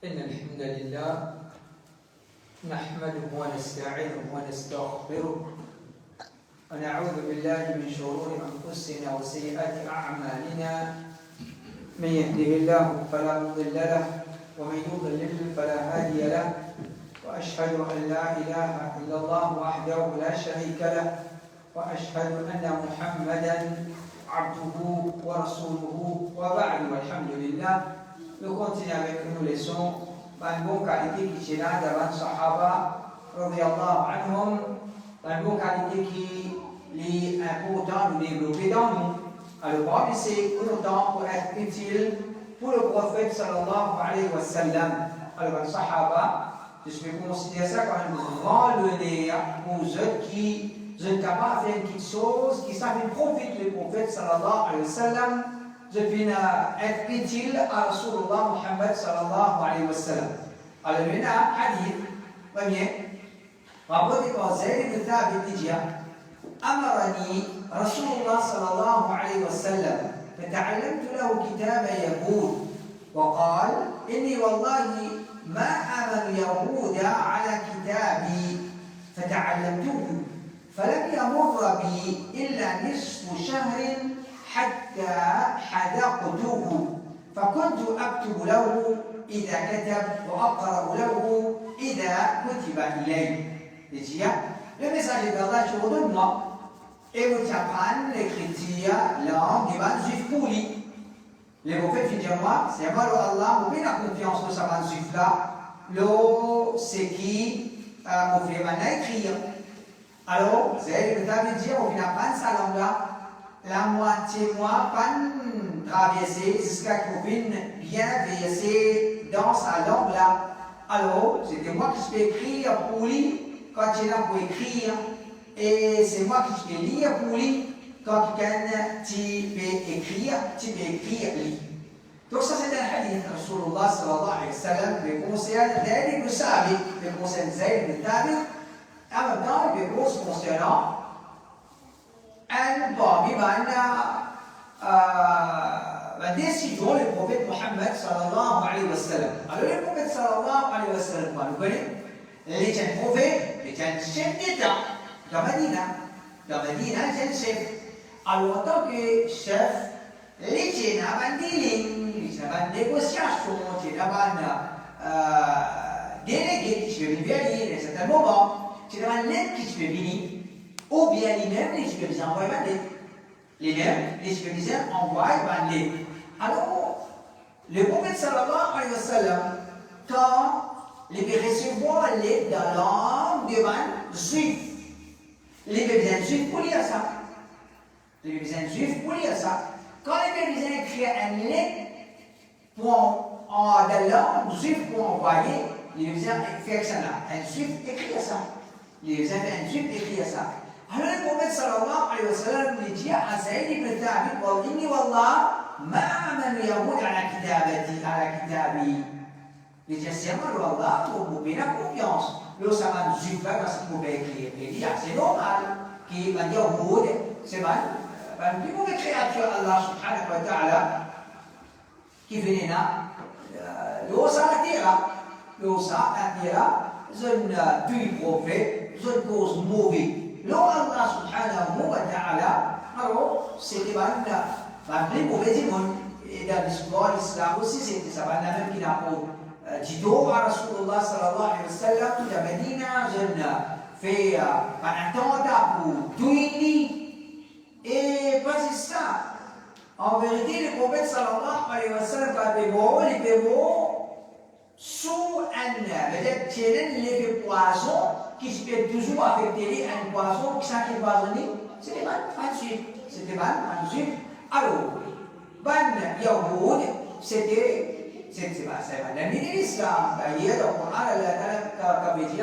إن الحمد لله نحمده ونستعينه ونستغفره ونعوذ بالله من شرور أنفسنا وسيئات أعمالنا. من يهده الله فلا مضل له ومن يضلل فلا هادي له، وأشهد أن لا إله إلا الله وحده لا شريك له، وأشهد أن محمدا عبده ورسوله وبعد. والحمد لله. Nous continuons avec nos leçons une bonne qualité qui est là devant les Sahaba radiyallahu anhum, une bonne qualité qui est importante de développer dans nous. Alors, c'est important pour être utile pour le prophète sallallahu alayhi wa sallam. Alors, les Sahaba, je peux considérer ça comme un grand honneur pour ceux qui sont capables de faire une petite chose, qui savent profiter du prophète sallallahu alayhi wa sallam. Je viens être utile à Rasulullah Muhammad sallallahu alayhi wa sallam. Alors, il y a un hadith, premier, rapporté par Zayd ibn Thabit dit أمرني رسول الله صلى الله عليه وسلم فتعلمت له كتابا يهود وقال إني والله ما آمن يهود على كتابي فتعلمته فلم يمر بي إلا نصف شهر حتى حذقته فكنت أكتب له إذا كتب وأقرأ له إذا كتب إليه. Le message d'Allah je vous donne moi et vous apprendre l'écriture langue des bandes juifs pour lui. Les prophètes disent moi, c'est moi Allah, vous pouvez la confiance de sa bande juif là, c'est qui vous fait maintenant écrire. Alors, c'est le temps de dire, on vient apprendre sa langue là, la moitié moi, pas traverser jusqu'à qu'on vienne bien verser dans sa langue là. Alors, c'était moi qui peux écrire pour lui. Quand il est là pour écrire, et c'est moi qui peux lire pour lui. Quand quelqu'un tu peux écrire lui. Donc ça c'est un hadith. Rasulullah sallallahu alayhi wa sallam le concerne Zayd ibn Thabit, le concerne Zayd ibn Thabit, en même temps le concernant un parmi la décision du prophète Muhammad sallallahu alayhi wa sallam. Alors le prophète sallallahu alayhi wa sallam, vous connaissez, il est un prophète. Il est un chef d'État dans Medina. Dans Medina, il est un chef. Alors, en tant que chef, il est un dealing, il est une négociation, il est un délégué qui peut venir à un certain moment, il est un lettre qui peut venir, ou bien lui-même, il peut nous envoyer une lettre. Lui-même, il peut nous envoyer une lettre. Alors, le prophète sallallahu alayhi wa sallam, quand il peut recevoir l'aide dans la langue devant juif. Il peut besoin de juif pour lire ça. Il peut besoin de juif pour lire ça. Quand il peut besoin d'écrire une lettre dans la langue juif pour envoyer, il peut besoin de faire ça là. Un juif écrit ça. Il peut besoin d'un juif écrire ça. Alors le prophète sallallahu alayhi wa sallam lui dit à Zayd ibn Thabit, Inni wallah ma amanu yahoud ala kitabi. Il dit, c'est moi, Allah, vous pouvez la confiance. Le savant juif là, parce qu'il pouvait écrire. Il dit, c'est normal. Qui va dire, c'est mal. Une mauvaise créature, Allah subhanahu wa ta'ala, qui venait là, le osa la terre, je tue prophète, je cause mauvais. Le Allah subhanahu wa ta'ala, alors, c'était une mauvaise image. Et dans l'histoire de l'islam aussi, c'était ça, la même qui n'a pas. Jidou à Rasulullah sallallahu alayhi wa sallam de Medina, je fais un attentat pour tuer et pas c'est ça. En vérité, le prophète sallallahu alayhi wa sallam les bémots sous un l'effet poison qui se peut toujours affecter un poison qui s'est empoisonné. C'était un juif. C'était un juif. Alors, ban Yahoud, c'était l'ami de l'islam. D'ailleurs, dans le Coran, Allah dit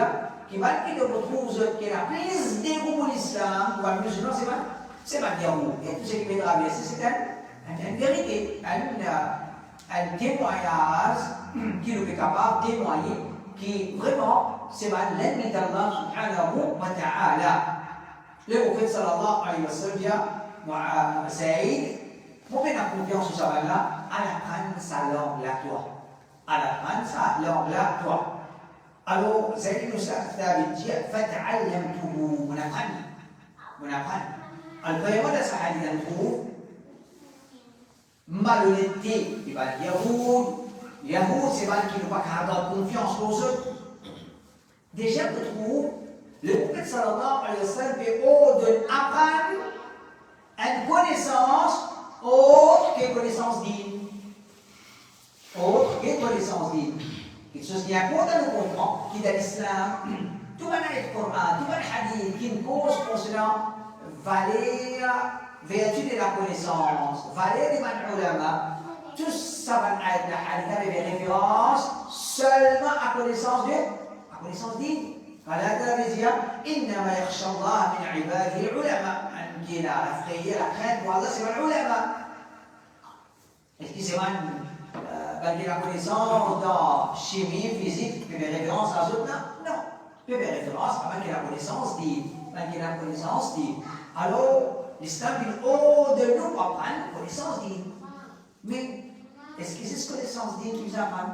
qu'il retrouve qu'il a plus d'égout pour l'islam, pour les musulmans, c'est pas Yahoud. Et tout ce qui peut traverser, c'est une vérité, un témoignage qui nous est capable de témoigner, qui vraiment, c'est l'ennemi d'Allah subhanahu wa ta'ala. Le prophète sallallahu alayhi wa sallam dit, Saïd, pour faire confiance au sabbat là, à la prendre sa langue là, toi. الآن لا toi. Alors, Zayd ibn Thabit dit فَتَعَلَّمْتُهُ من أفهم. القيامة ده سحادي نقول malhonnêteté. Il va dire Yahoud, c'est pas qui ne pas avoir confiance aux autres. Déjà, je trouve, le prophète sallallahu alayhi wa sallam fait d'apprendre une connaissance autre que connaissance divine. Autre que connaissance divine. Quelque chose qui est important de comprendre, qui est dans l'islam, tout le Coran, tout le hadith, qui nous cause pour cela, valeur, vertu de la connaissance, valeur des ulama, tout ça va être la hadith avec des références seulement à connaissance divine. فلا تنسى إنما يخشى الله من عباده العلماء. أنجينا la frayeur, la crainte pour Allah, c'est l'ulama. Est-ce que c'est malgré la connaissance dans chimie, physique, tu fais des références à d'autres? Non. Tu fais des références malgré la connaissance divine. Alors, l'islam dit de nous apprendre la connaissance divine. Mais est-ce que c'est cette connaissance divine qui nous apprend?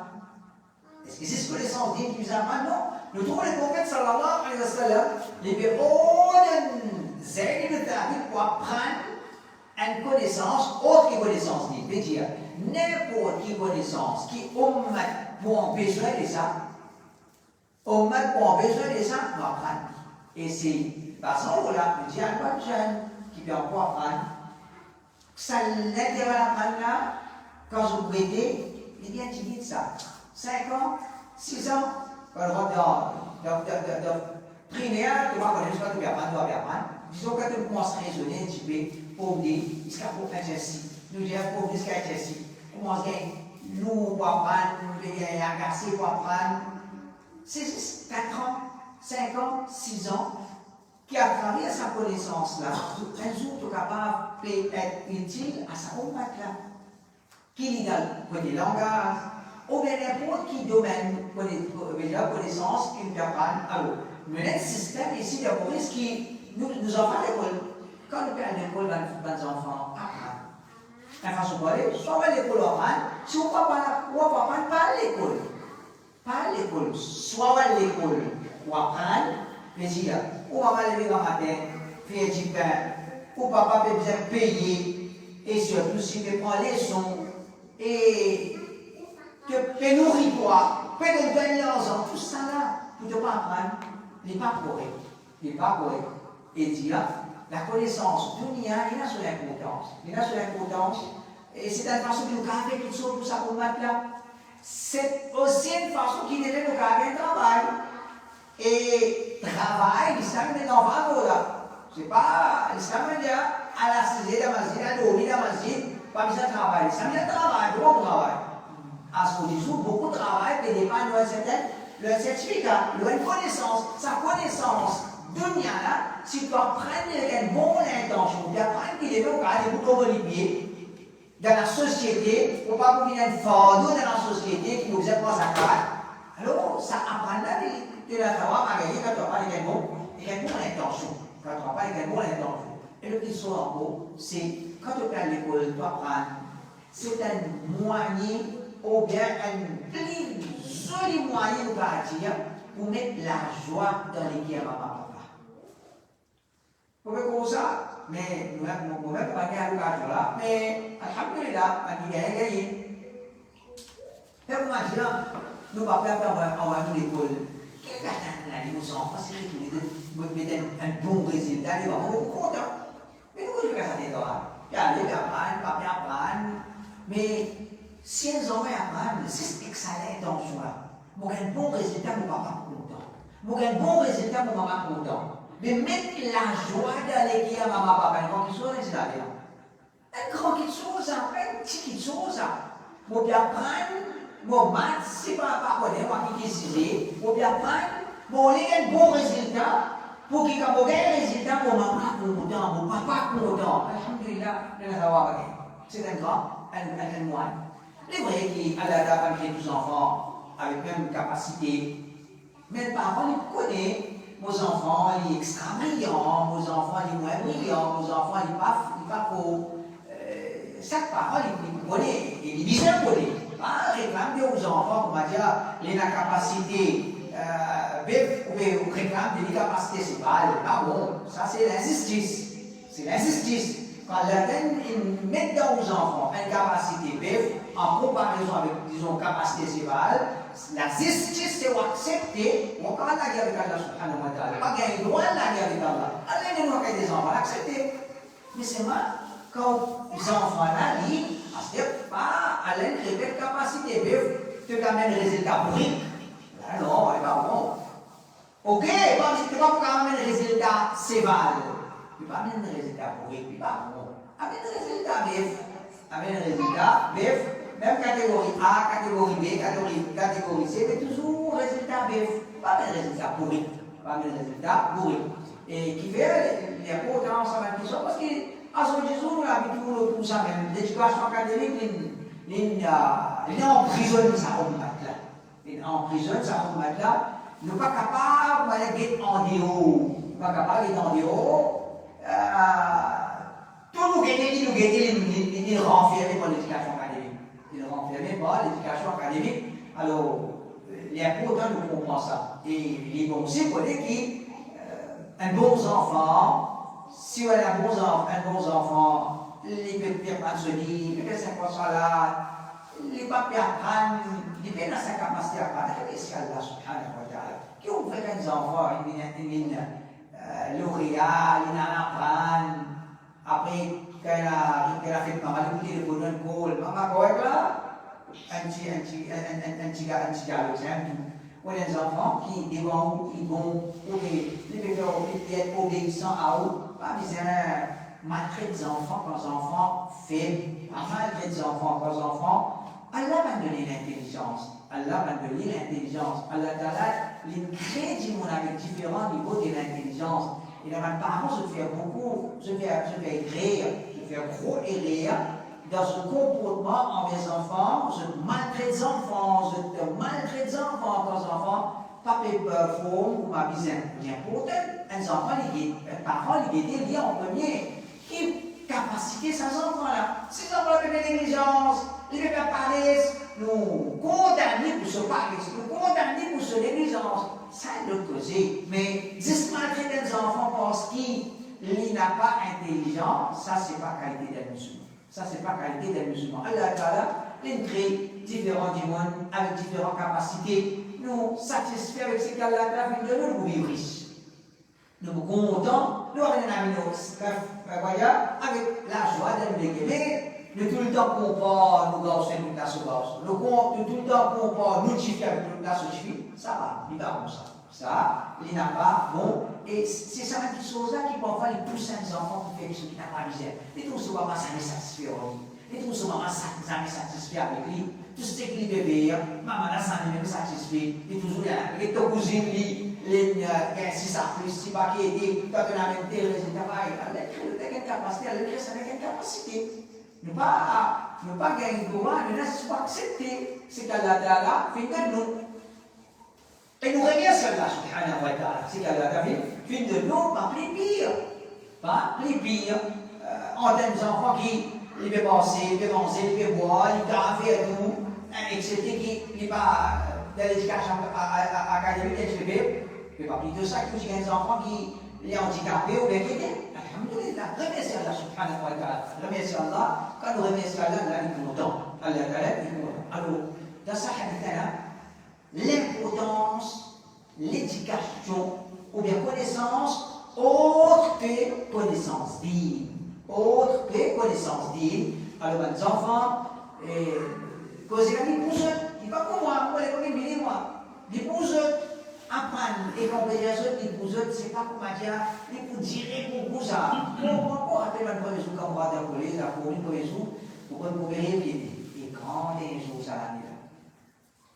Est-ce que c'est cette connaissance divine qui nous apprend? Non. Nous trouvons le prophète sallallahu alayhi wa sallam, il fait Zayd ibn Thabit pour apprendre une connaissance autre que connaissance divine. Je veux dire, n'importe quelle connaissance qui ommet pour en besoin de ça, nous apprendre. Et c'est par ce là, je dis à un jeune qui peut encore apprendre, ça l'intérêt à apprendre là, quand vous prêtez, il vient tu dis ça. 5 ans, 6 ans, quand de primaire, tu vas connaître ce que tu vas apprendre. Disons que tu commences à raisonner un petit peu, pour dire, est-ce qu'il y a pour exercice? Nous disons pour dire ce qu'il y a exercice. Comment est-ce que nous, pour apprendre, nous devons agacer pour apprendre? C'est 4 ans, 5 ans, 6 ans, qui a travaillé à sa connaissance-là. Un jour, tu es capable d'être utile à sa combat-là. Qui lit dans le langage, ou bien n'importe quel domaine de connaissance qu'il peut apprendre. Alors, le système ici de police qui nous enfants à l'école. Quand nous allons à l'école, nos enfants apprennent. La façon de parler, soit à l'école apprendre, si on ne peut pas apprendre, pas à l'école. Pas à l'école, soit à l'école ou apprendre, mais dire, ou maman lever le matin, faire du pain, ou papa peut bien payer, et surtout si tu prends les sons, et te nourrir toi, peut te donner l'argent, tout ça là, pour ne pas apprendre, il n'est pas correct. Il n'est pas correct. Et dire, la connaissance, il y a sur l'importance. Et c'est une façon de nous garder toutes choses pour ça pour mettre là. C'est aussi une façon qui devait nous garder un travail. Et travail, l'islam est dans le là. C'est pas, l'islam est dire, à la cité de la masjid, à dormir dans la masjid, pas besoin de travail. L'islam est travail, gros travail. À ce jour, beaucoup de travail qui dépend de le certificat, une connaissance, sa connaissance. Dunia là, si tu apprends une bonne intention, tu apprends qu'il est bon car il faut pied dans la société, pour pas qu'il y ait un fardeau dans la société qui nous aide pas sa carte. Alors, ça apprend là, tu vas savoir magasin quand tu apprends une bonne intention. Quand tu apprends une bonne intention. Et le petit soir en haut, c'est quand tu prends l'école, tu apprends. C'est un moyen ou bien un plus joli moyen de partir pour mettre la joie dans les guerres à papa. Comme ça, mais nous avons pas gagné là, mais alhamdulillah, on a gagné. Et pour maintenant, nous va faire en l'école. Qu'est-ce que la limonçon? Parce que nous mettons un bon résultat, nous vamos beaucoup content. Mais nous, je vais faire des droits. Il y a les apprendre, pas bien apprendre. Mais si elles ont bien apprendre, c'est excellent dans soi. Pour un bon résultat, mon papa content. Pour un bon résultat, mon maman content. Mais mettre la joie dans les guerres, maman, papa, une grande chose, c'est la vie. Une grande chose, une petite chose. Pour bien apprendre, mon maths, c'est pas connaître, moi qui décide. Pour bien apprendre, pour aller un bon résultat, pour qu'il y ait un bon résultat, mon maman content, mon papa content. Alhamdulillah, c'est un grand, un moine. C'est vrai qu'Allah a fait tous les enfants avec même capacité. Mais le parent, il connaît. Vos enfants, ils sont extra brillants, vos enfants, ils sont moins brillants, vos enfants, ils ne sont pas trop. Chaque parole, ils connaissent, ils disent bien connaît. Pas réclamer aux enfants, comment dire, la capacité, ou réclame des capacités cérébrales. Ah bon, ça c'est l'injustice. C'est l'injustice. Quand la reine met dans aux enfants une capacité bif, en comparaison avec, disons, capacité cérébrale, la justice c'est accepter, on parle la guerre avec Allah subhanahu wa ta'ala, pas gagner droit à la guerre avec Allah. Allez, nous avons des enfants, accepter. Mais c'est moi, quand les enfants là, ils n'acceptent pas, aller créer capacité bif, tu amènes le résultat pourri. Là, non, c'est pas bon. Ok, tu vas pas amener le résultat cérébral. Tu vas amener le résultat pourri, puis pas bon. Amène le résultat bif. Amène le résultat bif. Même catégorie A, catégorie B, catégorie C, mais toujours résultat bif. Pas le résultat pourri. Pas le résultat pourri. Et qui fait l'importance à la question, parce qu'à ce jour, nous avons tout ça même. L'éducation académique, il emprisonne ça au matelas. Il emprisonne ça au matelas. Nous ne sommes pas capables d'être en déo. Nous ne sommes pas capables d'être en déo. Tout nous guetter, il renfermé par l'éducation académique. Il est renfermé par l'éducation académique. Alors, l'important, nous comprenons ça. Et il est bon aussi pour dire qu'un bon enfant, si on a un bon enfant, il peut faire pas de sonner, il peut faire 5 salade, il ne peut pas apprendre, il peut dans sa capacité à apprendre. Qu'est-ce qu'Allah subhanahu wa ta'ala? Qui ont fait des enfants, ils lauréat, il en apprend. Après, quand elle a fait maman, il dit pour une call, maman, quoi là? Un petit gars, on a des enfants qui vont être obéissants à eux, pas besoin maltraiter des enfants quand les enfants faibles, pas maltraiter des enfants quand les enfants. Allah va donner l'intelligence. Allah va donner l'intelligence. Allah Ta'ala, il crée du monde avec différents niveaux de l'intelligence. Et les parents se font beaucoup, se font écrire, se font gros rire dans ce comportement envers les enfants, se maltraite les enfants, se maltraite les enfants quand les enfants, pas peur, faux ou ma bizarre. Pourtant, un enfant, un parent, il est lié en premier. Quelle capacité ces enfants-là? Ces enfants-là ont de négligence, ils ne peuvent pas parler, nous condamner pour ce paresse, nous condamner pour ce négligence. Ça est de causer. Mais juste maltraiter des enfants parce qu'il n'a pas intelligent, ça c'est pas qualité d'un musulman. Ça c'est pas qualité d'un musulman. Allah Ta'ala, il crée différents du monde avec différentes capacités. Nous satisfaits avec ce qu'Allah Ta'ala fait de nous, nous vivons riches. Nous sommes contents, nous avons un ami, avec la joie de nous dégueuler. Nous tout le temps qu'on part, nous gagnons toute la sauvegarde. Nous tout le temps qu'on part, nous chiffons avec toute la sauvegarde. Ça va, il va comme ça. Ça, il n'a pas bon. Et c'est ça la petite chose-là qui parfois les pousse les enfants pour faire ce qui n'a pas misère. Les tout ce maman ça me satisfait avec lui. Les tout ce maman ça me satisfait avec lui. Tout ce qu'il devait faire, maman là ça me satisfait. Et toujours là, et ton cousin lui, si ça plus, si pas qui est toi tu n'as même tel résultat, elle a une capacité, elle a une capacité. Ne pas gagner le droit, ne pas accepter ce qu'Allah Ta'ala fait de nous. Et nous remercions Allah subhanahu wa ta'ala. Ce qu'Allah Ta'ala fait de nous, pas plus pire. Pas plus pire. En des enfants qui ils peuvent penser, ils peuvent manger, ils peuvent boire, ils peuvent faire tout, etc. qui n'est pas dans l'éducation académique, etc. Mais pas plus de ça, il y a des enfants qui sont handicapés ou bien qui étaient. Alhamdulillah, remercie Allah subhanahu wa ta'ala. Remercie Allah, quand nous remercions Allah, Allah est content. Allah est content. Alors, dans ce hadith-là, l'importance, l'éducation, ou bien connaissance, autre que connaissance divine. Autre que connaissance divine. Alors, les enfants, causer la vie pour eux, qui pas pour moi, pour les communes, moi. Des pour eux. Apprendre et comprendre les pour eux, c'est pas pour dire, les pour dire pour ça. Pourquoi après le premier jour, quand on va dans la police, la premier jour, pour qu'on peut vérifier. Et quand les jours, ça va venir.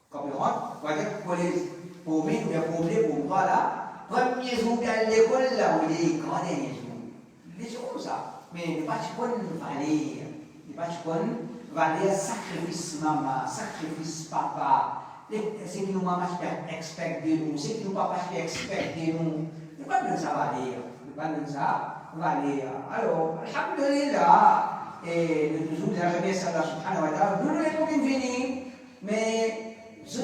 Comprends? On va dire police, pour moi, ou bien pour moi, pour moi, là, premier jour qu'à l'école, là, où il est grand dernier jour. Les jours comme ça. Mais ne pas tu connais valer. Ne pas tu connais valer sacrifice maman, sacrifice papa. C'est que nous maman expectent de nous, c'est que nous papa expectent de nous. Ne pas de ça valer. Ne pas de ça valer. Alors, alhamdulillah, et nous toujours remercions Allah subhanahu wa ta'ala. Nous ne les pouvons venir, mais je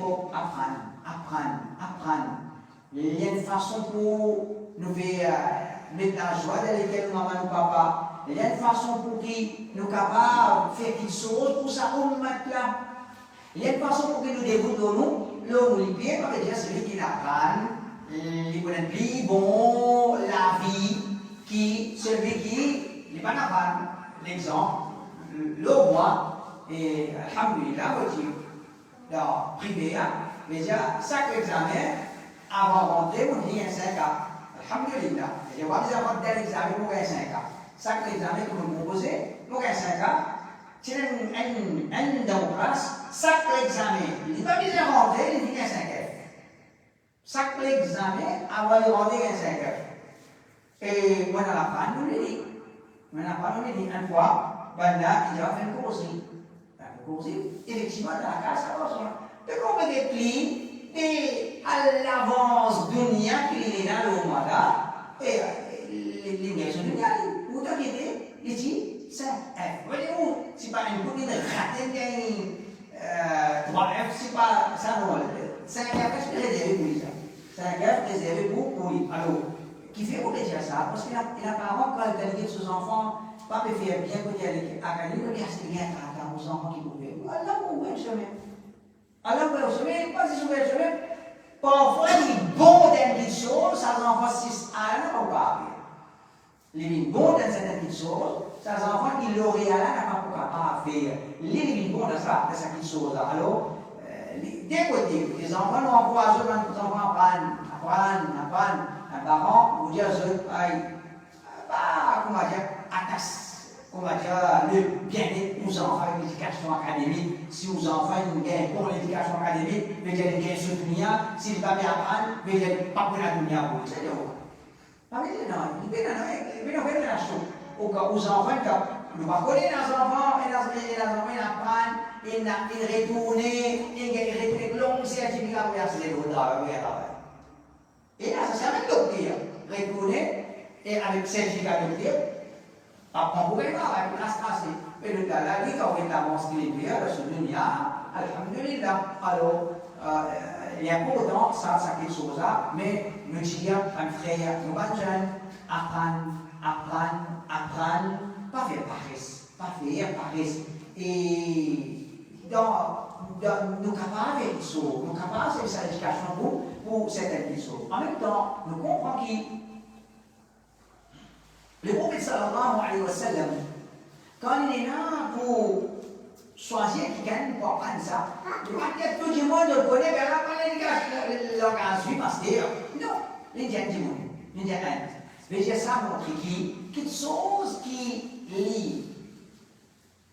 faut apprendre. Il y a une façon pour nous faire mettre la joie dans lesquelles maman ou papa. Il y a une façon pour qui nous capables de faire quelque chose pour ça, on met là. Il y a une façon pour que nous dévoutons nous, l'homme ou bien, on va dire celui qui apprend, il connaît plus bon la vie, celui qui n'est pas apprendre. L'exemple, le roi, et alhamdulillah, dans le privé, déjà, chaque examen, avant de rentrer, on dit un 5 ans. Alhamdulillah. Il y a des enfants d'un examen pour un 5 ans. Chaque examen que vous proposez, pour un 5 ans, c'est un démocratie. Chaque examen, il n'y a pas besoin de rentrer, il dit un 5 ans. Chaque examen, avant de rentrer un 5 ans. Et moi, dans la fin, nous le dit. Une fois, il a fait une course. Effectivement, dans la classe, ça va. Mais comment on peut pli et à l'avance dunia qui est dans le monde là, et les nations dunia, vous t'inquiétez, il dit, c'est F. Voyez-vous, c'est pas une copine ratée, 3F, c'est pas ça, non. 5F, c'est réservé pour lui. 5F, réservé pour lui. Alors, qui fait pour dire ça? Parce qu'il a parents, quand il dit aux enfants, pas me faire bien quand il y a des académies, il y a des gens aux enfants qui pouvaient. Allah, vous voyez, alors, pas si souvent, parfois, il est bon dans des choses, ça enfants 6 ans, on va il est bon dans certaines petites choses, ça enfants qui l'auraient n'a pas faire. Il est bon dans ça, dans cette petite chose. Alors, des côtés, les enfants nous encouragent, les enfants apprennent. Un parent vous dire, comment dire, le bien-être aux enfants avec l'éducation académique. Si aux enfants ils gagnent pour l'éducation académique, mais ils gagnent sur le dunia, s'ils ne peuvent pas apprendre, mais ils gagnent pas pour la dunia. C'est-à-dire, pas bien, non, il fait la chose. Aux enfants, nous ne connaissons pas les enfants, ils apprennent, ils retournent, ils longs certificats pour verser les travail. Et là, ça sert à docteur. Retourner, et avec certificat docteur, apprendre pour travail, pour la strasser. Mais le gars là, quand on est avancé spirituel, sur le dunia, alhamdulillah. Alors, il y a pourtant ça quelque chose là, mais nous disons, un frère, nous jeunes, apprendre, pas faire paresse. Et nous capables de ça, nous capables de cette éducation pour certaines choses. En même temps, nous comprenons que le prophète sallallahu alayhi wa sallam, quand il est là pour choisir quelqu'un pour apprendre ça, il va dire tout le monde le connaît, mais là, le langage suit parce que non, l'Indien du monde, l'Indien Inde. Mais j'ai ça montré quelque chose qui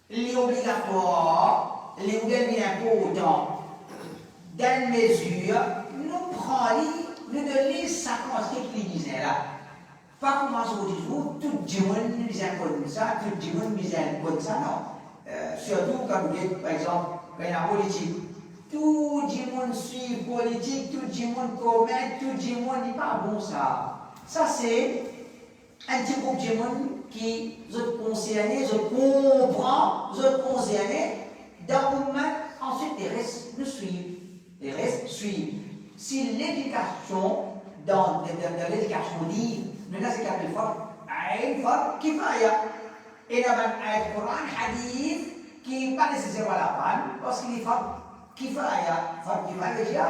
est obligatoire, les important, dans une mesure, nous prenons, nous donnons ça comme ce qu'il disait là. Pas comme aujourd'hui, tout le monde disait comme ça, tout le monde disait comme ça, non. Surtout quand vous dites, par exemple, dans la politique, tout le monde suit la politique, tout le monde commet, tout le monde n'est pas bon ça. Ça c'est un petit groupe de monde qui sont concernés, je comprends, je concernés, dans le moment, ensuite les restes nous suivent. Les restes suivent. Si l'éducation, dans l'éducation dit, nous avons quelque chose, qui va et là, un Coran, hadith, qui n'est pas nécessaire à la panne, parce qu'il faut qu'il va déjà,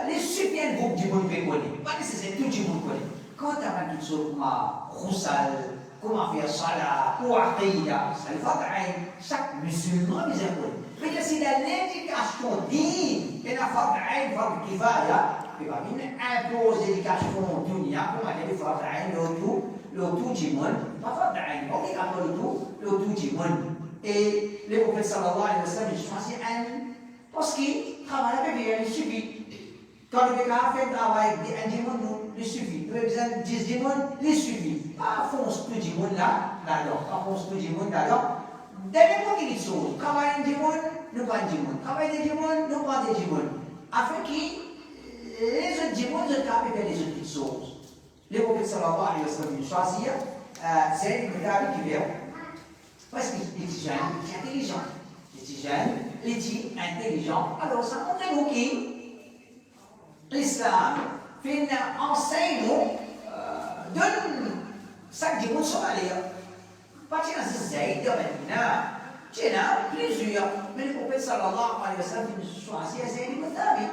les super groupes du monde connaissent, pas nécessaire, tout le monde connaît. Quand tu as quelque chose comme Roussal, comment faire Salah, ou Aqidah, ça il faut chaque musulman les connaît. Mais c'est dans l'éducation digne, il faut qu'il va imposer l'éducation dunia, comment dire, il faut le tout du monde, pas obligatoire le tout du monde. Et le prophète sallallahu alayhi wa sallam, il choisit un, parce qu'il travaille avec lui, il suffit. Quand le gars fait un travail avec un démon, il suffit. Le besoin de 10 démons, il suffit. Pas fonce tout le monde là-dedans. Pas fonce tout le monde là-dedans. Donnez-moi quelque chose. Travail un démon, nous pas un démon. Travail des démons, nous pas des démons. Afin que les autres démons se tapent vers les autres petites choses. Le prophète sallallahu alayhi wa sallam choisir, c'est une méthode qui vient. Parce qu'il est jeune, il est intelligent. Il petits jeunes, les petits intelligents. Alors ça montre nous qui l'islam fait enseigne nous, donne ça qui vous aller. Pas qu'il y a un zaïd de Medina, il y a plusieurs. Mais le prophète sallallahu alayhi wa sallam, il choisit Zayd ibn Thabit.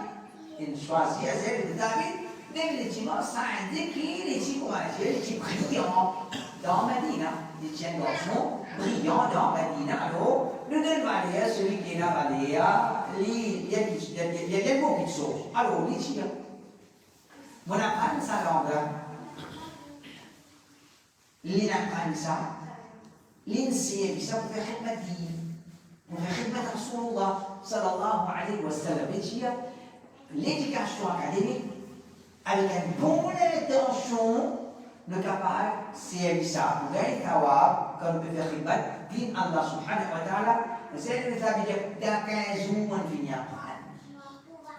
Il choisit Zayd ibn Thabit. Les dimanches, ça indique les petits courageux, les petits brillants dans Medina. Les petits garçons brillants dans Medina. Alors, le Valéa, celui qui est dans Valéa, il y a beaucoup de choses. Alors, les petits, on apprend ça langue. L'on apprend ça. L'insié, ça pour faire khidmat din, pour faire khidmat Rasulullah sallallahu alayhi wa sallam. L'éducation académique, avec une bonne intention, le capable, c'est ça. Pour gagner tawab, quand on peut faire khidmat din Allah subhanahu wa ta'ala, c'est le fait de dans 15 jours, on finit à prendre.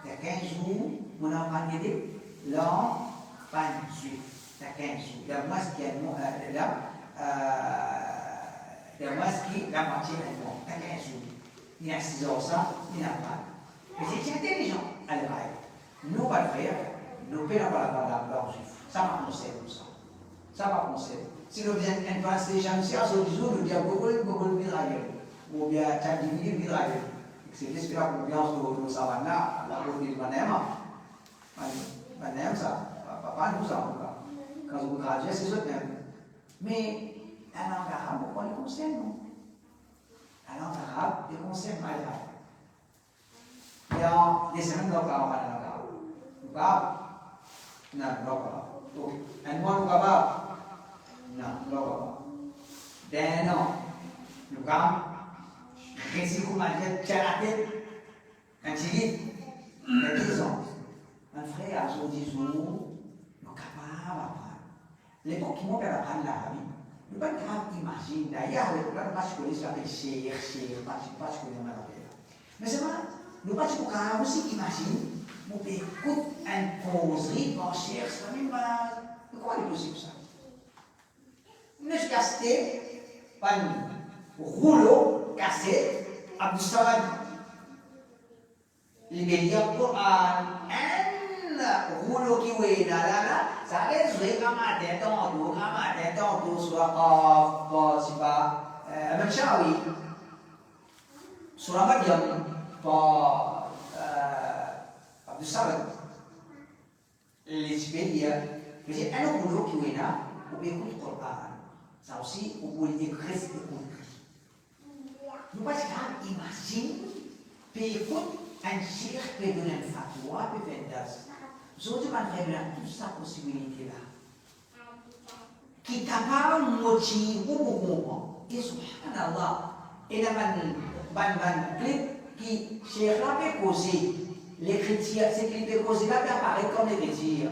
Dans 15 jours, on a appris l'an 28. Dans 15 jours. Dans moi, ce qui est de moi, ce qui la moitié est bon, à 15 jours. Il y a 6 ans, ça, il n'y a pas. Mais c'est intelligent, allez, nous, pas le faire, nous ne pouvons pas la blanche. Ça va penser comme ça. Ça va penser. Si nous faisons une translation, si on dit, nous disons, beaucoup de virailleurs, ou bien, tu as divisé le virailleur. C'est l'espérance de confiance de savane là, la route de Manema. Manema, ça, pas nous, ça, en tout cas. Quand vous graduez, c'est ce même. Mais, la langue arabe, pourquoi les concerne, non? La langue arabe, les concerne mal arabe. Il y a des semaines de la langue arabe. Vous parlez? Non, non, pas. Un mois, vous parlez? Non, non, pas. D'un an, vous parlez? Qu'est-ce que vous m'avez dit à la tête? Quand il dit, il y a 10 ans. Un frère, à 10 jours, nous sommes capables d'apprendre. L'époque qui m'ont fait apprendre l'arabe, nous ne pouvons pas imaginer. D'ailleurs, nous ne pouvons pas se connaître, ça s'appelle cher, pas se connaître l'arabe. Mais c'est vrai, nous ne pouvons pas aussi imaginer, nous pouvons écouter un causerie, quand cher, c'est la même base. Comment est possible ça? Nous sommes castés par un rouleau cassé. Abdul Samad libéria Quran un rouleau qui est là ça reste vraiment dans surah c'est pas Manshawi surah Maryam par Abdul Samad libéria c'est un rouleau qui est là pour écouter le Quran ça aussi pour écrire nous ne pouvons pas imaginer, puis écoute, un cheikh peut donner un fatwa, peut faire das. Nous ne pouvons pas faire toute cette possibilité-là. Qui est capable de motiver pour comprendre. Et subhanallah, il y a un clip qui, cheikh là, peut causer. L'écriture, ces clips peut causer là, peut apparaître comme l'écriture.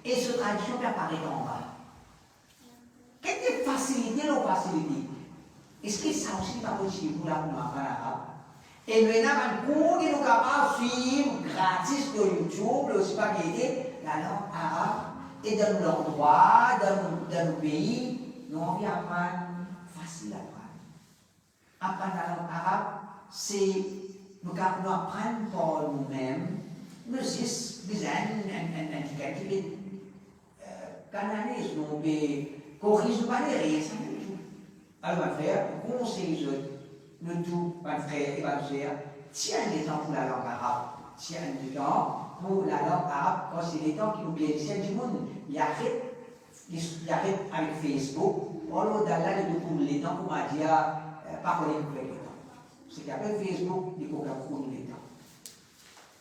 Et cette tradition peut apparaître en bas. Quelle est la facilité ou la facilité? Est-ce que ça aussi pas possible pour la arabe? Et maintenant, un cours qui nous capable de suivre gratis de YouTube, le spaghetti, la langue arabe, et dans l'endroit, dans nos pays, nous avons apprendre facile à apprendre. Apprendre la langue arabe, c'est nous apprendre par nous-mêmes. Nous sommes des handicapés qui canalisent, nous corrigent pas les risques. Alors, mon frère, conseille le tout, mon frère et ma soeur, tiens les temps pour la langue arabe. Tiens les temps pour la langue arabe, quand c'est les temps qui nous bénéficient du monde. Il arrête avec Facebook, on l'a là, il nous les temps pour m'a dire, pas qu'on est les temps. C'est qu'avec Facebook, les coquins pour nous les temps.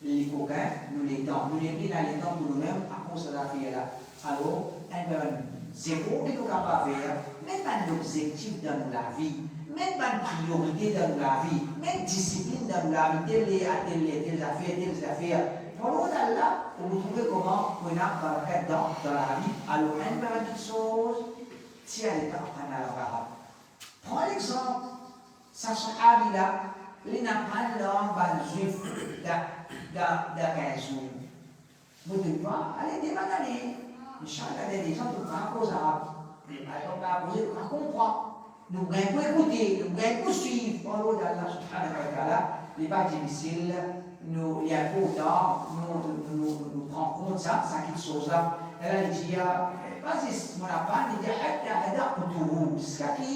Les coquins, nous les temps. Nous les pris dans les temps pour nous-mêmes, à cause de la fille là. Alors, zéro que nous capables de faire, même pas d'objectif dans la vie, même pas de priorité dans la vie, même discipline dans la vie, telle affaire. Pour là, pour vous trouver comment on a fait dans la vie, alors même pas une chose, si elle est en train de l'arabe. Prends l'exemple, ça sera là, il n'a pas de langue juif dans 15 jours. Vous ne devez pas aller demander. Inch'Allah, il y a des gens qui ne comprennent pas aux Arabes. Alors, on va comprendre. nous pouvons écouter, nous pouvons suivre parole d'Allah subhanahu wa ta'ala, n'est pas difficile, nous, il y a important, nous prenons compte ça quelque chose-là. Elle dit, vas-y, mon appart, il dit, jusqu'à qui,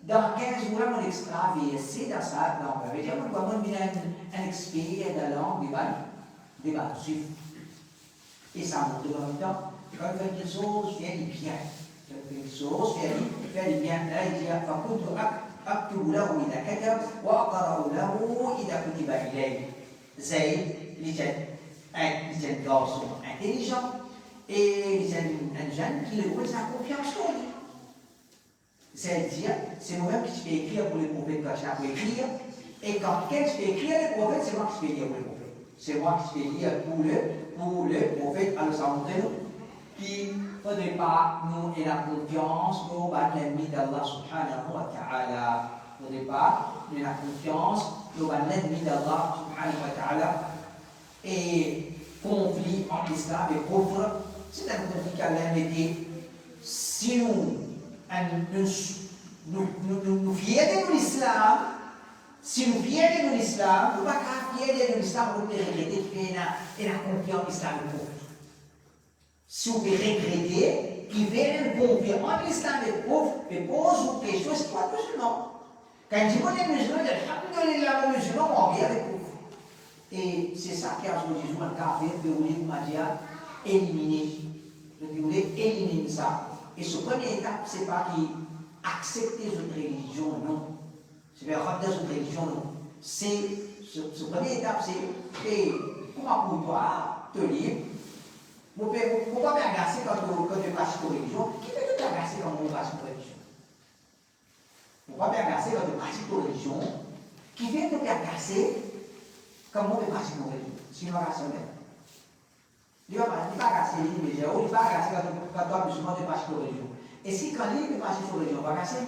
dans 15 jours, on extraverser dans ça, donc, ça veut dire, on va venir un expert de la langue, des suivre. Et ça montre en même temps, quand quelque chose fait du bien, quelque chose fait du bien, là, il dit, فكنت أكتب له إذا كتب وأقرأ له إذا كتب إليه. زي اللي كان garçon intelligent et un jeune qui le pose sa confiance en lui. C'est-à-dire, c'est moi-même qui peux écrire pour les prophètes quand je peux écrire, et quand quelqu'un peut écrire les prophètes, c'est moi qui peux lire pour les prophètes. C'est moi qui peux lire pour le prophète. Alors ça montre qu'il ne faudrait pas nous ayons la confiance nous battre l'ennemi d'Allah subhanahu wa ta'ala. Il ne faudrait pas nous ayons la confiance nous battre l'ennemi d'Allah subhanahu wa ta'ala. Et conflit entre l'islam et le kufr, c'est un conflit qu'Allah mettait. Si nous fiers de l'islam, si nous fiers de l'islam, nous ne pouvons pas fiers de l'islam pour regretter qu'il y a confiance en l'islam et le kufr. Si vous regrettez qu'il y ait une confiance entre l'islam et le kufr, mais pose une question, c'est toi musulman. Quand je dis que les musulmans, les musulmans ont envie avec le kufr. Et c'est ça qui a joué Jésus en café, que vous voulez éliminer. Vous voulez éliminer ça. Et ce première étape, c'est pas qu'il accepte une religion, non. C'est pas rendre une religion, non. C'est, ce première étape, c'est comment pour toi te libre. Vous ne pouvez pas m'agacer quand tu passes une religion. Qui fait que tu agacer quand on passe une religion? Vous ne pouvez pas m'agacer quand tu passes une religion. Qui fait que tu agacer comment on peut passer une religion? Sinon, on va agacer même. Il ne va pas agacer l'île, mais il ne va pas agacer quand toi, musulman, tu passes une religion. Et si quand l'île peut passer une religion, on va agacer?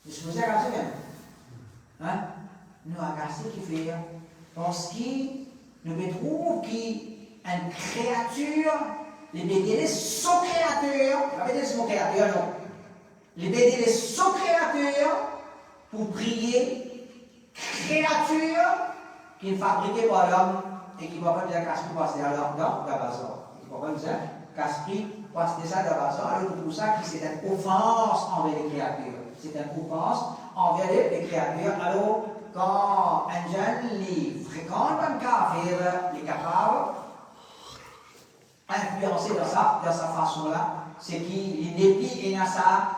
Je suis agacé même. Hein? Nous agacer qui fait. Parce qu'il nous trouve qu'une créature, les BDL sont créateurs, les BDL sont créateurs, non. Les BDL sont créateurs pour prier, créatures qui ne fabriquent pas l'homme et qui ne vont pas dire qu'à-ce passer à l'homme dans la bazar. Ils ne vont pas dire qu'à-ce passer ça dans la bazar, alors tout ça qui c'est une offense envers les créatures. C'est une offense envers les créatures. Alors, quand un jeune les fréquente un kafir, les capables influencer dans sa façon-là, c'est qu'il déplie et dans sa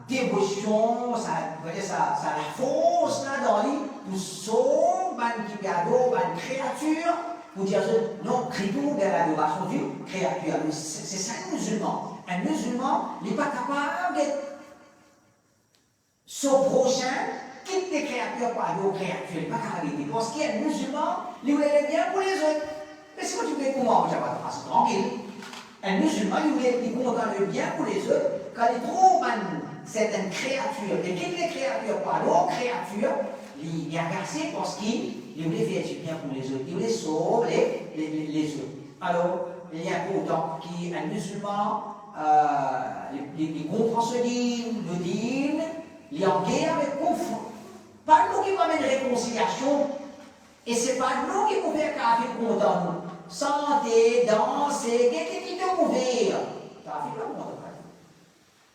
dévotion, sa force là dans lui, pour sauver une créature, pour dire non, critou de l'adoration d'une créature. C'est ça un musulman. Un musulman n'est pas capable de son prochain quitte les créatures pour aller aux créatures. Il n'est pas capable de parce qu'il y a un musulman, il voulait bien pour les autres. Mais si tu fais comment, tu vas pas passer tranquille. Un musulman, il voulait content le bien pour les autres. Quand il trouve certaines créatures, et quitte les créatures par l'autre créature, il est agacé parce qu'il voulait faire du bien pour les autres. Il voulait sauver les autres. Alors, il y a pourtant qu'un musulman, il comprend ce dîme, le dîme, il est en guerre avec conflit. Pas nous qui va amener réconciliation, et ce n'est pas nous qui pouvons faire café content nous. Santé, danser, qu'est-ce qui te ouvrir? Café va content toi.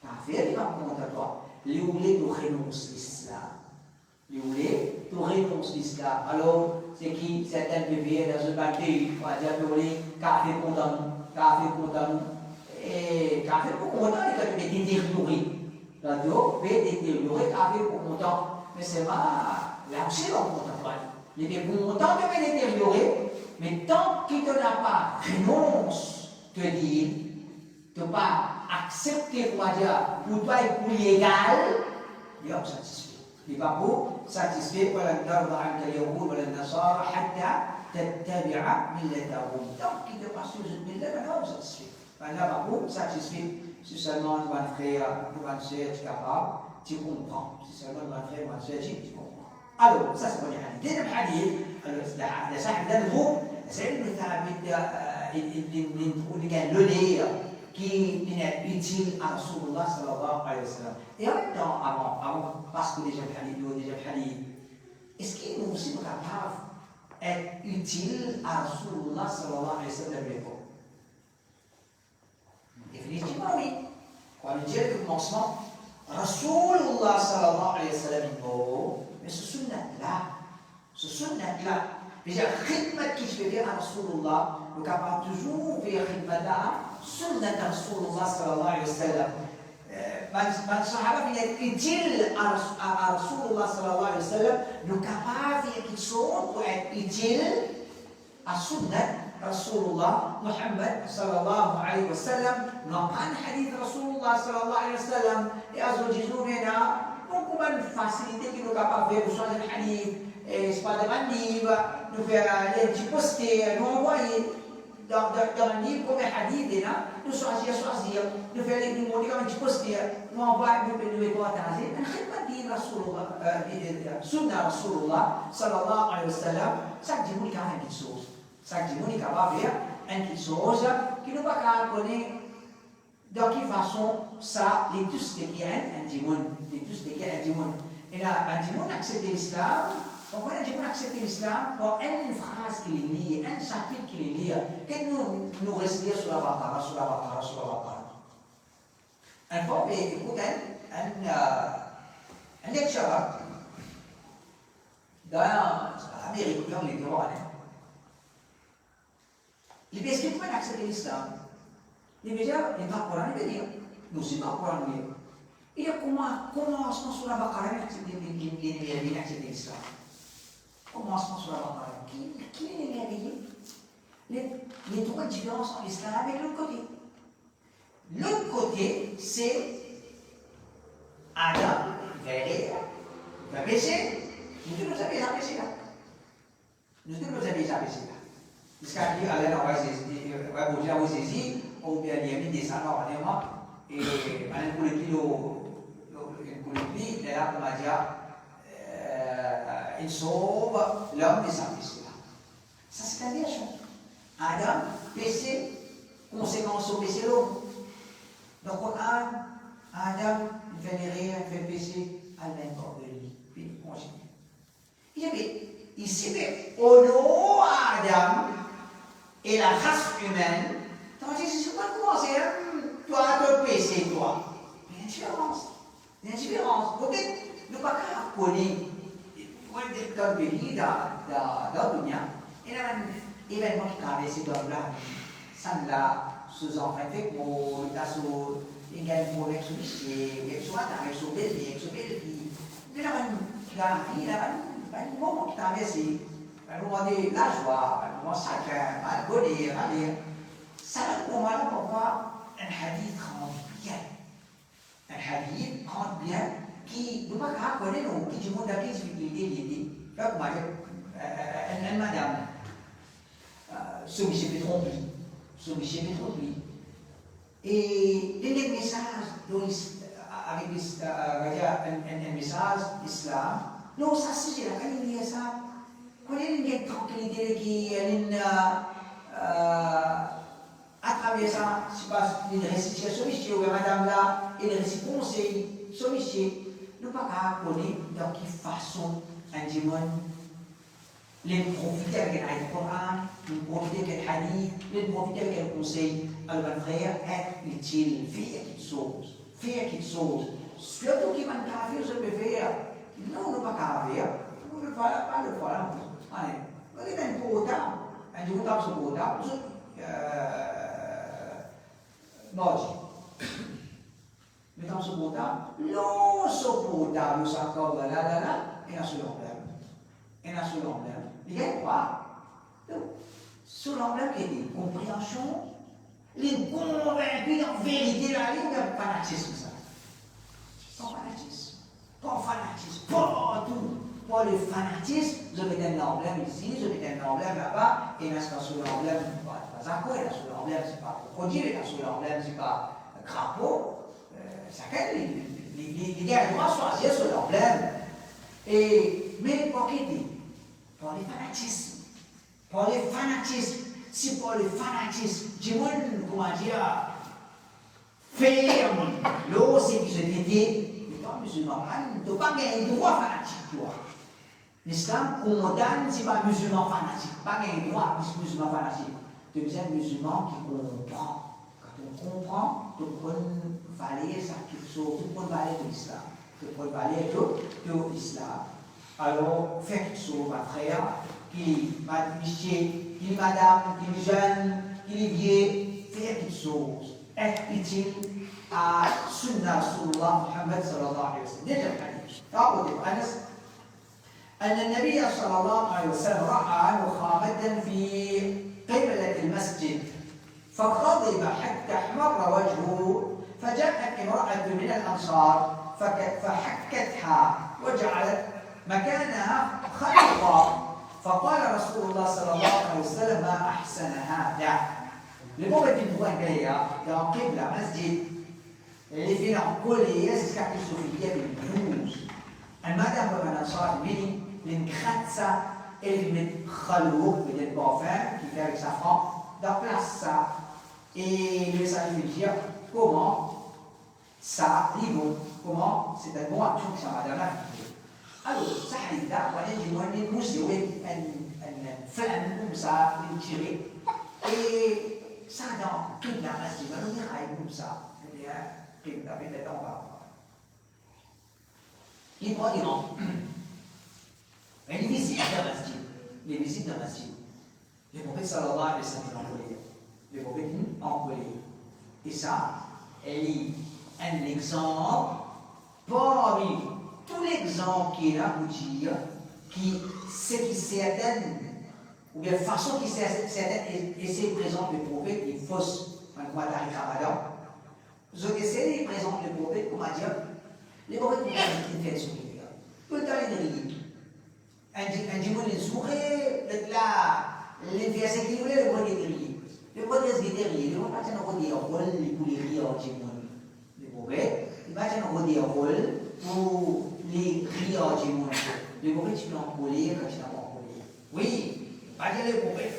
Café va content toi. Les oulés tu renonces l'islam. Les oulés tu renonces l'islam. Alors, c'est qui certains bébés dans un pays, on va dire que les café content nous, café content nous. Et café pour content, il va te détériorer. Radio peut détériorer café pour content. Mais c'est pas là-dessus qu'on content. Il est content de me détériorer, mais tant qu'il ne t'a pas renonce, te dire, de ne pas accepter, on va dire, pour toi et pour l'égal, il est satisfait. Il n'est pas pour satisfait, voilà, tant qu'il ne passe sur une millet, il est satisfait. Là, par contre, satisfait, si seulement un frère, une soeur, tu es capable, tu comprends. Si seulement un frère, une soeur, tu comprends. Alors, ça c'est le premier hadith. Deuxième hadith, le sahib d'Al-Ghoub, c'est le ثابت اللي كان لولي qui est utile à Rasulullah sallallahu alayhi wa sallam. Et en même temps, avant parce que déjà hadith, est-ce qu'il est aussi capable d'être utile à Rasulullah sallallahu alayhi wa sallam de l'époque? Définitivement oui. Quand on dit le commencement, Rasulullah sallallahu alayhi wa sallam est mort, mais ce sunnat-là, déjà, khidmat qui se fait à Rasulullah, nous sommes capables toujours de faire khidmat-là, sunnat Rasulullah sallallahu alayhi wa sallam. Man sahaba vient utile à Rasulullah sallallahu alayhi wa sallam, nous sommes capables de faire quelque chose pour être utile à sunnat Rasulullah Muhammad sallallahu alayhi wa sallam. Nous avons un hadith Rasulullah sallallahu alayhi wa sallam, et à ce jour, nous avons beaucoup de facilité qui nous capables de faire changer le hadith. Et c'est pas de un livre, nous faire les petits posters, nous envoyer dans un livre comme un hadith, nous choisir, nous faire les mots comme un petit poster, nous envoyer, nous partager. Un khidmat dit Rasulullah, Sunnah Rasulullah, sallallahu alayhi wa sallam, chaque jour, il y a une petite chose. Chaque jour, il y a une petite chose qui nous va connaître de quelle façon ça, les tous les qui ont un dimoun, les tous les qui ont un dimoun. Et là, un dimoun accepte l'islam. Donc, on a dit qu'on accepte l'islam pour une phrase qui est liée, un chapitre qui est lié, que nous restons sur la Baqara. Un fois, écoute, un lecture dans l'Amérique, dans les Coran. Il dit qu'il faut accepter l'islam. Il dit déjà, il va Coran, il veut dire, nous sommes pas Coran. Il dit comment sur la Baqara, il accepte l'islam. Commencement sur la Baqara. Qui est réveillé? Les trois différences entre l'islam avec l'autre côté. L'autre côté, c'est Adam, il va baisser. Nous devons jamais baisser là. Jusqu'à dire, allez, on va bouger à Ossésie, on va aller descendre en Néma, et on a il est là pour dire. Il sauve l'homme de sa péché. Ça, c'est la dernière chose. Adam, péché, conséquence au péché l'homme. Donc, Adam, il fait rien, il fait péché, à l'intérieur de lui. Puis, il continue. Il y avait ici, au nom Adam et la race humaine, tandis que c'est pas commencé, toi, ton péché, toi. Il y a une différence. Peut-être, nous ne pas connaître. Dans le pays, dans le dunia, il y a un événement qui traverse dans le là, ça là, sous enfants fait pour il y a une mauvaise solution, il y a avec son bébé, avec son bébé. Il y a un moment qui traverse, un moment de la joie, un moment sacré, un bonheur, ça va pour moi pour voir un hadith rentre bien. Qui ne pas connaître nous qui du monde à qui difficulté comme une madame celui-ci fait tromper et les messages avec un message islam non ça c'est la qualité ça quand il y a une tranquillité qui à travers ça c'est pas une récitation celui-ci ou madame là et une réciproque celui-ci nous ne pouvons pas connaître dans quelle façon un démon les profiter avec le Coran, les profiter avec le hadith, les profiter avec le conseil. Alors, frère, être utile, faire quelque chose. Surtout qui m'a fait, je peux faire. Non, on ne peut pas faire. On ne peut pas le faire. Allez, on est un peu au temps. Un jour, on est au temps. Mais dans ce bouddha, non, ce bouddha, nous s'accorde là, et à ce l'emblème. Il y a quoi? Sur l'emblème qui est une compréhension, les convaincus en vérité, là, il y a un fanatisme, ça. Pas fanatisme, pas tout. Pas le fanatisme, je mets un emblème ici, je mets un emblème là-bas, et là, c'est pas sur l'emblème, c'est pas Zako, et là, sur l'emblème, c'est pas crocodile, et là, sur l'emblème, c'est pas crapaud. Chacun, les gars doivent choisir sur l'emblème. Mais pour qui dit? Pour les fanatismes. C'est pour le fanatisme. Du monde, comment dire, ferme. L'eau, c'est que je t'ai les pas musulmans. Tu n'as pas un droit fanatique, toi. L'islam condamne si pas musulman fanatique. Pas un droit musulman fanatique. Tu es un musulman qui comprend. Quand on comprend, tu peux valer ça quelque chose. Tu peux valer de l'islam. Tu peux valer de l'islam. Alors, fais quelque chose, ma frère, qui m'a dit, qui madame, qui jeune, qui vieux, fais quelque chose. Être utile à Sunnah Rasulullah Muhammad sallallahu alayhi wa sallam. Déjà le hadith. تعود أنس أن النبي صلى الله عليه وسلم رأى نخامة في قبلة المسجد فغضب حتى احمر وجهه فجاءت امرأة من الأنصار فحكتها وجعلت مكانها خلقا فقال رسول الله صلى الله عليه وسلم ما أحسن هذا لبوبة الدوان جاية يعقب مسجد اللي فينا كل يسكع الصوفية بالبيوت المدى هو من أنصار مني لنخدسة اللي من خلوق من البافin qui fait avec sa femme dans place ça et le message veut dire comment ça livre comment c'est un bon action que ça va dans la vie. Alors, ça arrive là, on est du moins des mousses, une flamme comme ça, une tirée. Et ça, dans toute la masjid, on dirait comme ça. Il y a qui avait des temps par il prend des rangs. Les visites d'un masjid. Les visites d'un masjid. Les prophètes sallallahu alayhi wa sallam en colère. Les prophètes en colère. Et ça, elle est un exemple parmi tout l'exemple qui est là pour dire ce qui certaines, ou bien façon qui certaines essaient de présenter le prophète, est fausse. Comme à Ramadan. Vous essayez de présenter le prophète, comment dire, les prophètes ont été faits sourire. Tout le temps, les rires. Un dimanche, les sourires, les versets qui voulaient, les prophètes étaient rires. Les prophètes étaient rires. Les prophètes ont dit un rôle pour les rires en dimanche. Les prophètes, ils ont dit un rôle pour les rires en dimanche. Les prophètes, tu peux en colère quand tu n'as pas en colère. Oui, pas dire les prophètes,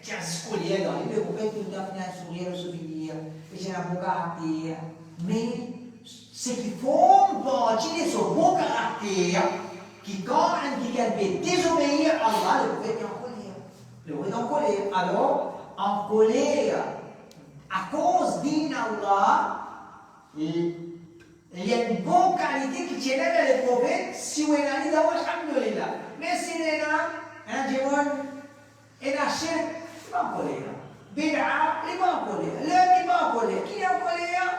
tiens, c'est colère dans les prophètes, tout le temps, il y a un sourire, un souvenir, et j'ai un bon caractère. Mais ce qui forme partie de ce bon caractère, qui quand quelqu'un peut désobéir à Allah, le prophète est en colère. Le prophète est en colère. Alors, en colère, à cause d'Allah, il y a une bonne qualité qui tient là dans le prophète, si on a dit d'abord, alhamdulillah. Mais si on a un démon, et la chaîne, il n'est pas en colère. Bid'a, il n'est pas en colère. L'homme, il n'est pas en colère. Qui est en colère?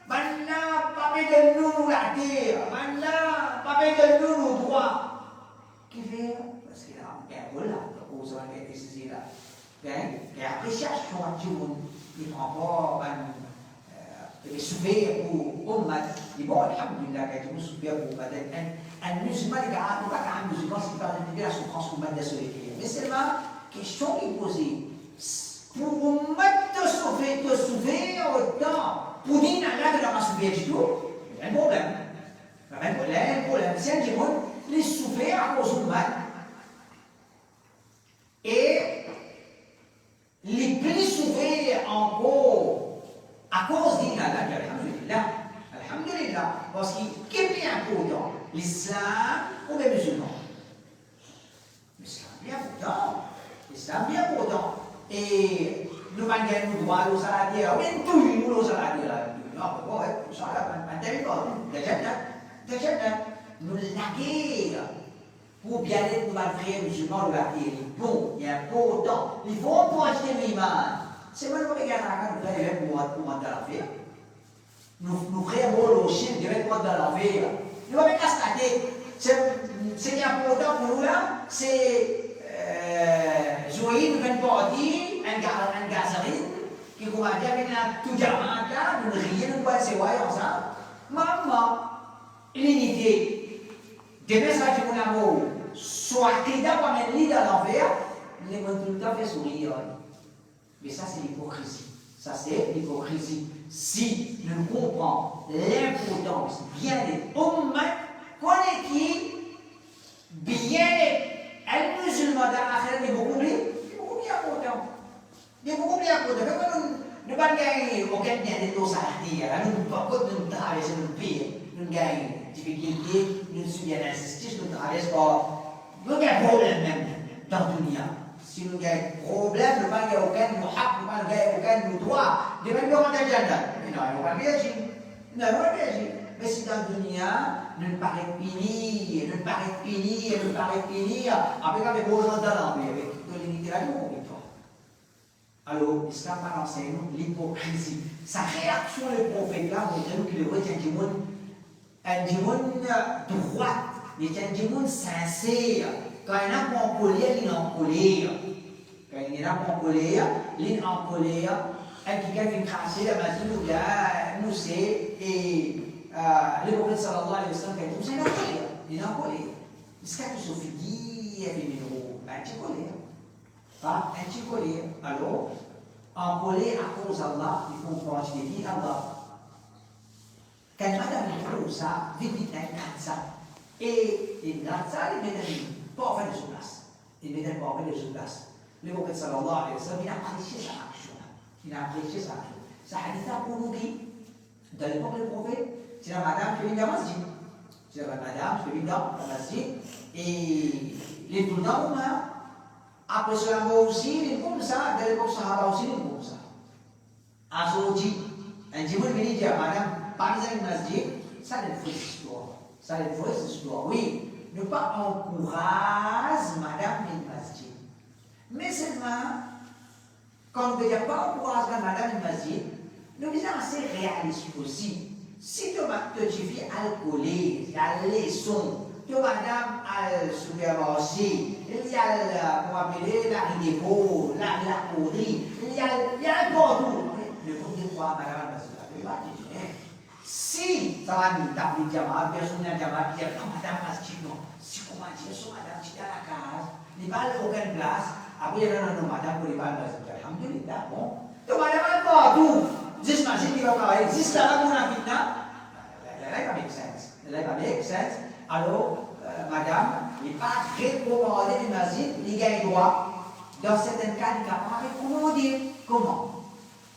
Maintenant, pas mettre de nous la terre. Maintenant, pas mettre de nous le droit. Qui fait? Parce qu'il a un rôle là, pour ça, il est ici là. Et appréciation à tout le monde. Il ne prend pas il est souffert pour Ummat. Il dit bon, alhamdulillah, il est souffert pour Ummat. Un musulman, il n'y a pas qu'un musulman, c'est pas la souffrance Ummat de solitude. Mais c'est la question qui est posée. Pour Ummat te sauver autant. Pour dire Allah ne l'a pas souffert du tout, il y a un problème. Il y a un problème. C'est un démon, il est souffert à cause Ummat. Et les plus souffert encore à cause d'Allah, alhamdulillah. Alhamdulillah. Parce qu'il est bien important, l'islam ou les musulmans. L'islam bien important. L'islam bien important. Et nous avons le droit aux saladiers, on toujours aux saladiers. Non, pourquoi? Déjà, nous laguer pour bien être nos frères musulmans de la terre. Bon, il y a important. Il faut projeter l'imam. C'est moi qui regarde quand nous allons pour dans l'affaire. Nous frères au Chine, ils vont dans l'affaire. Nous allons constater. Ce qui est important pour nous là, c'est jouer une partie, un gazarine, qui va dire avec tout diamant là, nous rions, nous passons ensemble. Maman, l'unité. Demain, ça va être mon amour. Soit qu'il y a pas un lit dans l'enfer, les gens tout le temps fait sourire. Mais ça, c'est l'hypocrisie. Ça, c'est l'hypocrisie. Si nous comprenons l'importance bien des ummat, qu'on est qui, bien un musulman dans l'affaire, il est beaucoup plus important. Il est beaucoup plus important. Nous ne pouvons pas gagner aucun bien de nos salariés. Nous ne pouvons pas traverser le pire. Nous avons des difficultés, nous sommes bien insistés, nous traversons pas. Nous avons des problèmes même dans le dunia. Si nous avons des problèmes, nous n'avons aucun droit. Nous n'avons aucun droit. Nous n'avons aucun droit. Nous n'avons pas réagi. Nous n'avons pas réagi. Mais si dans le dunia, nous ne paraît finir, nous ne paraît finir, nous ne paraît finir, avec les beaux gens dans l'envers, avec toute l'unité là, nous victoire. Alors, l'islam enseigne l'hypocrisie. Sa réaction, le prophète là, vous dire qu'il est un démon droit, il est un démon sincère. Quand il n'a pas en colère, il est en colère. Quand il n'a pas en colère, il est en colère. Et qui vient cracher la magie, nous c'est, et le prophète sallallahu alayhi wa sallam, il est en colère. Il est en colère. Est-ce qu'il y a tout ce qui est un petit colère? Pas un petit colère. Alors, en colère à cause d'Allah, il faut continuer à dire Allah. Quand madame il trouve ça, vite il gratte ça. Et il gratte ça, il met pas faire de sous place. Il met pas faire de sous place. Le prophète sallallahu alayhi wa sallam, il a apprécié sa action. Il a apprécié sa action. Ça hadith pour nous qui, dans l'époque du prophète, c'est la madame qui vient dans la masjid. C'est la madame qui vient dans la masjid. Et les tout dans après cela aussi, il est comme ça, dans l'époque Sahaba aussi, il est comme ça. Azoji, un dimanche, il dit à madame, par exemple, masjid, ça est une fausse histoire. Ça est une fausse histoire. Oui, ne pas encourager madame une masjid. Mais seulement, quand on ne veut pas encourager madame une masjid, nous sommes assez réalistes aussi. Si tu fais alcoolique, la leçon, tu madame al supermarché, il y a comment appeler la ridéco, la poudrie, il y a un partout. Ne comptez pas madame al si ça va nous taper le diamant, personne n'a diamant, il y a non madame masjid non. Si comment dire ça madame, tu es à la case, il n'y a pas aucune place. Après il y a non madame pour les balles masjid. Alhamdulillah bon. Tu madame al partout. This masjid qui va pas existe là pour la fitna. That doesn't make sense. That doesn't make sense. Alors, madame, il n'est pas recommandé les masjid, il gagne droit. Dans certains cas, il n'est pas recommandé. Comment?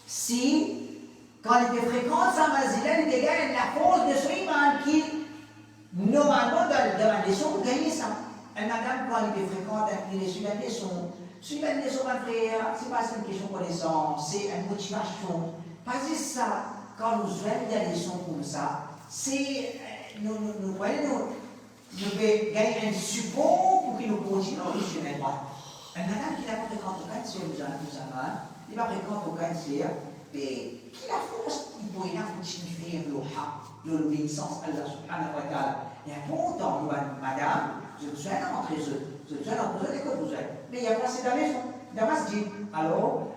Si, quand il fréquente sa masjid, il gagne la cause de son imam qui, normalement, dans la leçon, gagne ça. Et madame, quand il fréquente, il est sur la leçon. Sur la leçon, ma frère, ce n'est pas une question de connaissance, c'est une motivation. Pas juste ça. Quand nous jouons des leçons comme ça, c'est nous gagner un support pour que nous continuions à sur les droits. Un madame qui n'a pas fréquenté aucun cancer, il va fréquenter aucun cancer, mais qui la force, il pourrait continuer l'obéissance à Allah subhanahu wa ta'ala. Il y a longtemps, madame, je vous souhaite d'entrer je vous souhaite d'entrer l'école, vous souhaite. Mais il y a passé dans la maison, dans la masjid. Alors,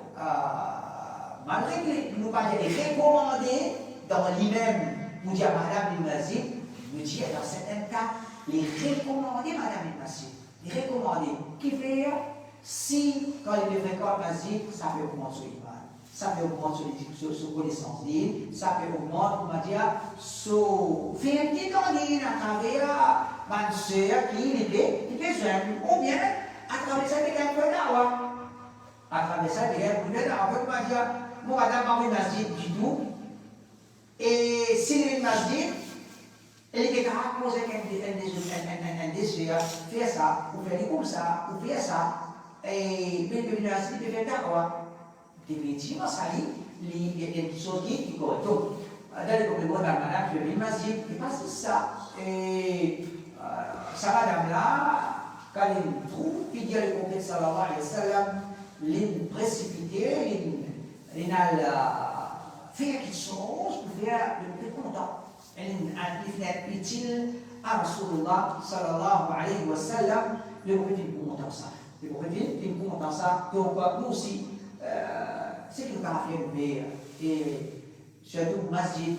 malgré que nous parlions des recommandés dans l'imam, vous dire madame il masjid, nous dit dans certains cas, les recommandés madame il masjid. Les recommandés. Qui fait si, quand il fréquente le masjid, ça peut augmenter son iman, ça peut augmenter son connaissance d'île, ça peut augmenter, on va dire, son fierté dans l'île à travers ma soeur qui il est jeune, ou bien à travers ça, il y a un peu d'avoir. À travers ça, il y a un peu d'avoir. En fait, on va dire, moi, madame, il masjid du tout. Et si le masjid, il est capable de poser un désir, faire ça, ou faire comme ça, ou faire ça, et puis le masjid peut faire d'accord. Définitivement, ça il y a quelque chose qui correspond. Donc, dans le problème de la madame, je vais le masjid, il passe ça. Et sa madame-là, quand il trouve, il dit le prophète sallallahu alayhi wa sallam, il précipité, il a fait quelque chose pour faire le plus content. Il fait utile à Rasulullah sallallahu alayhi wa sallam, le prophète il content ça. Le prophète il content ça. Donc nous aussi, c'est que nous avons fait et surtout masjid,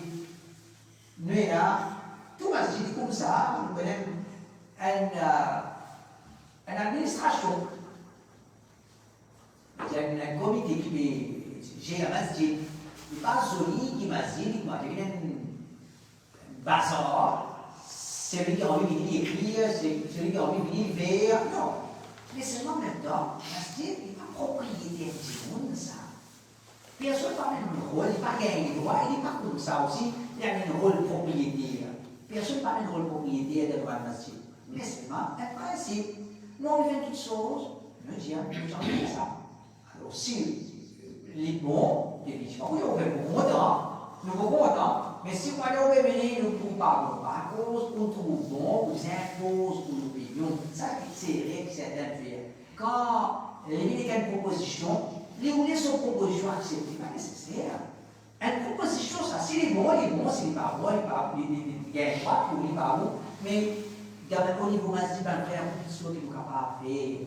nous là, tout masjid comme ça, nous connaissons une administration. Il y a un comité qui gère la masjid. Il n'est pas joli qui masjid, il m'a dit un bazar. Celui qui a envie de venir écrire, celui qui a envie de venir faire. Non. Mais seulement maintenant, la masjid n'est pas propriété du monde, ça. Personne parle de rôle, il n'est pas gagné droit, il n'est pas comme ça aussi, il y a un rôle propriétaire. Personne parle de rôle propriétaire de droit de masjid. Mais c'est un principe. Nous, on fait toutes choses, nous disons, nous avons fait ça. Alors, si les bons, effectivement, oui, on fait beaucoup de temps, nous beaucoup de temps, mais si on allait venir, nous ne pouvons pas, à cause, on trouve bon, on impose, on nous payons. Ça, c'est vrai que certains font. Quand les militaires ont une proposition, les ou son proposition acceptée, pas nécessaire. Une proposition, ça, s'il est bon, s'il n'est pas bon, il gagne pas, il n'est pas bon, mais au niveau masjid, on fait une chose qui nous capable de faire,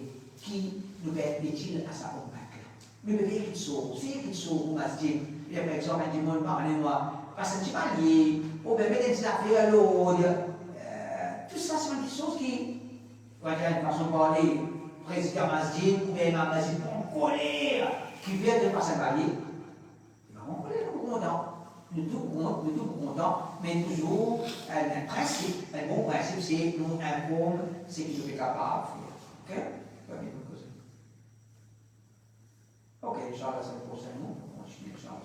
qui nous permet utile à sa compagne. Mais le fait qu'il soit, c'est qu'il soit au masjid, et par exemple, il dit, moi, parlez-moi, parce que tu vas lier, ou bien mettre des affaires à l'autre, tout ça, c'est une chose qui, on va dire une façon de parler, président masjid, ou bien imam masjid, en colère, qui vient de passer à parler, il va en colère, nous content. Nous tout content, mais toujours un principe, un bon principe, c'est nous informe ce que je suis capable de faire. Ok? Ok, Inch'Allah, c'est le prochain mot. On continue, Inch'Allah.